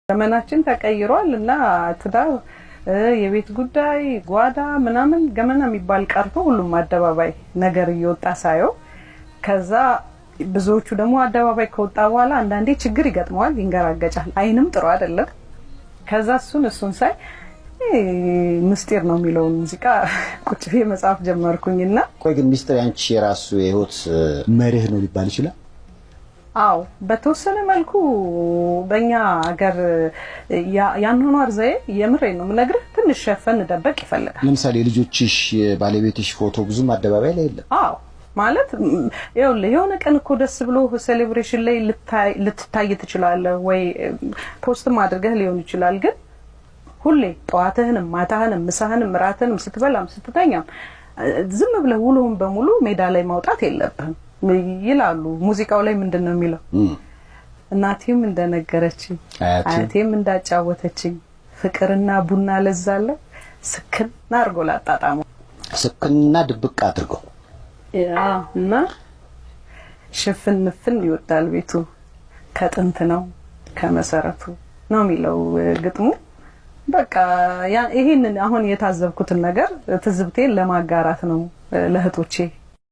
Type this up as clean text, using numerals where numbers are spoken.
ዘመናችን ተቀይሯል እና ትዳር የቤት ጉዳይ ጓዳ ምናምን ገመና የሚባል ቀርቶ ሁሉም አደባባይ ነገር እየወጣ ሳይው ከዛ ብዙዎቹ ደግሞ አደባባይ ከወጣ በኋላ አንዳንዴ ችግር ይገጥመዋል ይንገራገጫል አይንም ጥሩ አይደለም ከዛ እሱን ሳይ ምስጢር ነው የሚለው ሙዚቃ ቁጭ ብዬ መጻፍ ጀመርኩኝና ቆይ ግን ምስጢር ያንቺ የራሱ የህይወት መርህ ነው ሊባል ይችላል አው በተወሰነ መልኩ በእኛ ሀገር ያንሆኗር ዘይ የምሬ ነው ምነግርህ ትንሽ ሸፈን ደበቅ ይፈልጋል ለምሳሌ ልጆችሽ ባለቤትሽ ፎቶ ብዙም አደባባይ ላይ የለም አው ማለት የሆነ ቀን እኮ ደስ ብሎ ሴሌብሬሽን ላይ ልትታይ ትችላለህ ወይ ፖስት ማድረግህ ሊሆን ይችላል ግን ሁሌ ጧትህንም ማታህንም ምሳህንም ራትህንም ስትበላም ስትተኛም ዝም ብለህ ውሎህን በሙሉ ሜዳ ላይ ማውጣት የለብህም ይላሉ ሙዚቃው ላይ ምንድነው የሚለው እናቴም እንደነገረችኝ አያቴም እንዳጫወተችኝ ፍቅርና ቡና ለዛለ ስክና አርጎ ላጣጣሙ ስክና ድብቅ አድርጎ እና ሽፍንፍን ይወጣል ቤቱ ከጥንት ነው ከመሰረቱ ነው የሚለው ግጥሙ በቃ ይሄንን አሁን የታዘብኩትን ነገር ትዝብቴን ለማጋራት ነው ለህቶቼ